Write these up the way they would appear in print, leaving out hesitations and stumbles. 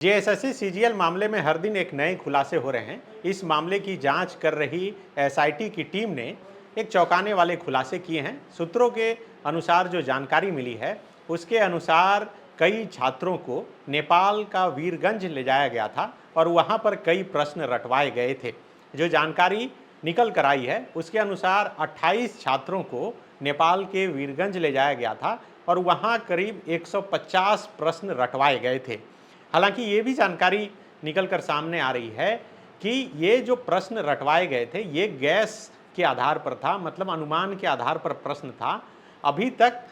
JSSC CGL मामले में हर दिन एक नए खुलासे हो रहे हैं। इस मामले की जांच कर रही एसआईटी की टीम ने एक चौंकाने वाले खुलासे किए हैं। सूत्रों के अनुसार जो जानकारी मिली है उसके अनुसार कई छात्रों को नेपाल का वीरगंज ले जाया गया था और वहां पर कई प्रश्न रटवाए गए थे। जो जानकारी निकल कर आई है उसके अनुसार 28 छात्रों को नेपाल के वीरगंज ले जाया गया था और वहां करीब 150 प्रश्न रटवाए गए थे। हालांकि ये भी जानकारी निकल कर सामने आ रही है कि ये जो प्रश्न रटवाए गए थे ये गैस के आधार पर था, मतलब अनुमान के आधार पर प्रश्न था। अभी तक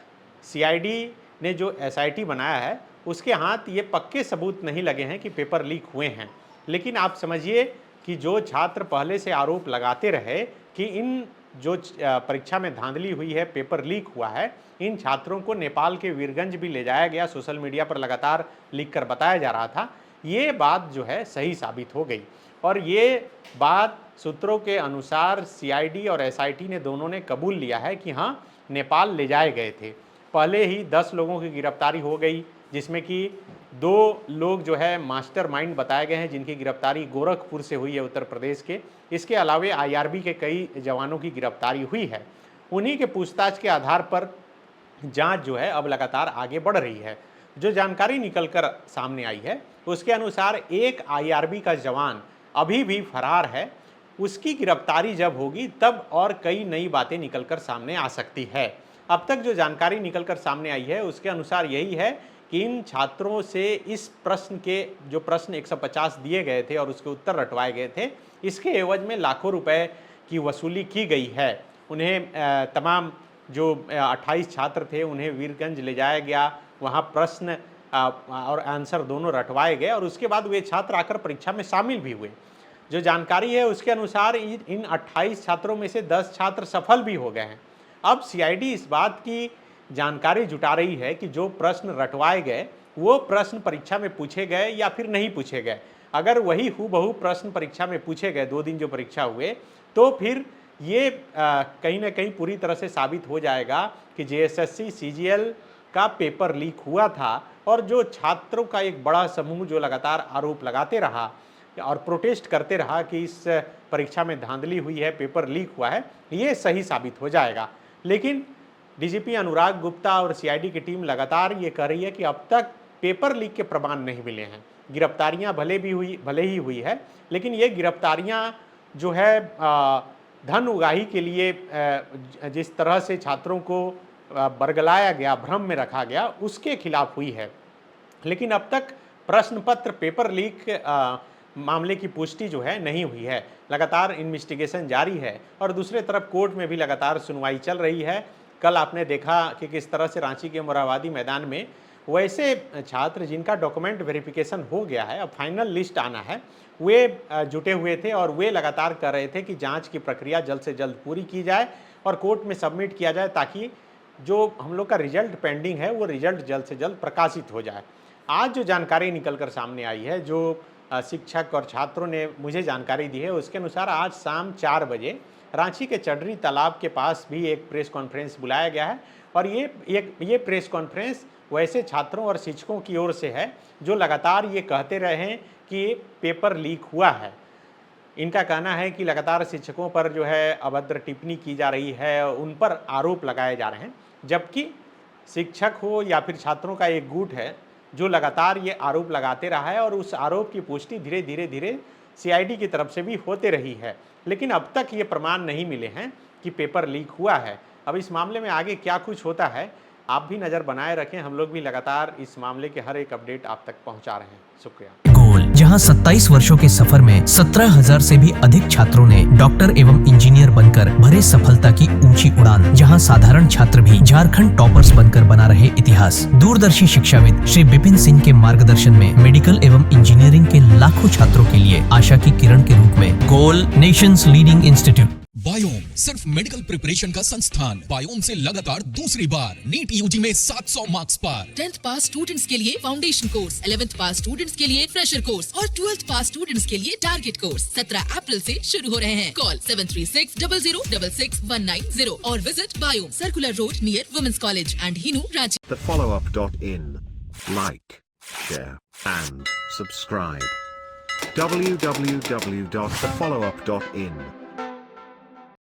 सीआईडी ने जो एसआईटी बनाया है उसके हाथ ये पक्के सबूत नहीं लगे हैं कि पेपर लीक हुए हैं। लेकिन आप समझिए कि जो छात्र पहले से आरोप लगाते रहे कि इन जो परीक्षा में धांधली हुई है, पेपर लीक हुआ है, इन छात्रों को नेपाल के वीरगंज भी ले जाया गया, सोशल मीडिया पर लगातार लिख कर बताया जा रहा था, ये बात जो है सही साबित हो गई। और ये बात सूत्रों के अनुसार सीआईडी और एसआईटी ने दोनों ने कबूल लिया है कि हाँ, नेपाल ले जाए गए थे। पहले ही 10 लोगों की गिरफ्तारी हो गई, जिसमें कि 2 लोग जो है मास्टरमाइंड बताए गए हैं, जिनकी गिरफ्तारी गोरखपुर से हुई है, उत्तर प्रदेश के। इसके अलावे आईआरबी के कई जवानों की गिरफ्तारी हुई है। उन्हीं के पूछताछ के आधार पर जांच जो है अब लगातार आगे बढ़ रही है। जो जानकारी निकलकर सामने आई है उसके अनुसार एक आईआरबी का जवान अभी भी फरार है। उसकी गिरफ्तारी जब होगी तब और कई नई बातें निकलकर सामने आ सकती है। अब तक जो जानकारी निकलकर सामने आई है उसके अनुसार यही है कि इन छात्रों से इस प्रश्न के जो प्रश्न 150 दिए गए थे और उसके उत्तर रटवाए गए थे, इसके एवज में लाखों रुपए की वसूली की गई है। उन्हें तमाम जो 28 छात्र थे उन्हें वीरगंज ले जाया गया, वहाँ प्रश्न और आंसर दोनों रटवाए गए और उसके बाद वे छात्र आकर परीक्षा में शामिल भी हुए। जो जानकारी है उसके अनुसार इन 28 छात्रों में से 10 छात्र सफल भी हो गए हैं। अब सीआईडी इस बात की जानकारी जुटा रही है कि जो प्रश्न रटवाए गए वो प्रश्न परीक्षा में पूछे गए या फिर नहीं पूछे गए। अगर वही हूबहू प्रश्न परीक्षा में पूछे गए, 2 दिन जो परीक्षा हुए, तो फिर ये कहीं ना कहीं पूरी तरह से साबित हो जाएगा कि जेएसएससी सीजीएल का पेपर लीक हुआ था और जो छात्रों का एक बड़ा समूह जो लगातार आरोप लगाते रहा और प्रोटेस्ट करते रहा कि इस परीक्षा में धांधली हुई है, पेपर लीक हुआ है, ये सही साबित हो जाएगा। लेकिन डीजीपी अनुराग गुप्ता और सीआईडी की टीम लगातार ये कह रही है कि अब तक पेपर लीक के प्रमाण नहीं मिले हैं। गिरफ्तारियां भले ही हुई है, लेकिन ये गिरफ्तारियां जो है धन उगाही के लिए जिस तरह से छात्रों को बरगलाया गया, भ्रम में रखा गया, उसके खिलाफ हुई है। लेकिन अब तक प्रश्न पत्र पेपर लीक मामले की पुष्टि जो है नहीं हुई है। लगातार इन्वेस्टिगेशन जारी है और दूसरे तरफ कोर्ट में भी लगातार सुनवाई चल रही है। कल आपने देखा कि किस तरह से रांची के मोरहाबादी मैदान में वैसे छात्र जिनका डॉक्यूमेंट वेरिफिकेशन हो गया है, अब फाइनल लिस्ट आना है, वे जुटे हुए थे और वे लगातार कर रहे थे कि जांच की प्रक्रिया जल्द से जल्द पूरी की जाए और कोर्ट में सबमिट किया जाए, ताकि जो हम लोग का रिजल्ट पेंडिंग है वो रिजल्ट जल्द से जल्द प्रकाशित हो जाए। आज जो जानकारी निकलकर सामने आई है, जो शिक्षक और छात्रों ने मुझे जानकारी दी है, उसके अनुसार आज शाम 4 बजे रांची के चडरी तालाब के पास भी एक प्रेस कॉन्फ्रेंस बुलाया गया है और ये प्रेस कॉन्फ्रेंस वैसे छात्रों और शिक्षकों की ओर से है जो लगातार ये कहते रहे हैं कि पेपर लीक हुआ है। इनका कहना है कि लगातार शिक्षकों पर जो है अभद्र टिप्पणी की जा रही है, उन पर आरोप लगाए जा रहे हैं, जबकि शिक्षक हो या फिर छात्रों का एक गुट है जो लगातार ये आरोप लगाते रहा है और उस आरोप की पुष्टि धीरे धीरे सीआईडी की तरफ से भी होते रही है। लेकिन अब तक ये प्रमाण नहीं मिले हैं कि पेपर लीक हुआ है। अब इस मामले में आगे क्या कुछ होता है, आप भी नज़र बनाए रखें। हम लोग भी लगातार इस मामले के हर एक अपडेट आप तक पहुंचा रहे हैं। शुक्रिया। गोल, जहां 27 वर्षों के सफर में 17,000 से भी अधिक छात्रों ने डॉक्टर एवं इंजीनियर बनकर भरे सफलता की ऊंची उड़ान, जहां साधारण छात्र भी झारखंड टॉपर्स बनकर बना रहे इतिहास। दूरदर्शी शिक्षाविद श्री विपिन सिंह के मार्गदर्शन में मेडिकल एवं इंजीनियरिंग के लाखों छात्रों के लिए आशा की किरण के रूप में गोल, नेशंस लीडिंग इंस्टीट्यूट। बायोम सिर्फ मेडिकल प्रिपरेशन का संस्थान। बायोम से लगातार दूसरी बार नीट यूजी में 700 मार्क्स पार। 10th पास स्टूडेंट्स के लिए फाउंडेशन कोर्स, 11th पास स्टूडेंट्स के लिए फ्रेशर कोर्स और 12th पास स्टूडेंट्स के लिए टारगेट कोर्स 17 अप्रैल से शुरू हो रहे हैं। कॉल 7360066190 और visit Biome, circular road near women's college and Hinoo, Ranchi. The follow-up.in. Like, share, and subscribe. www.thefollowup.in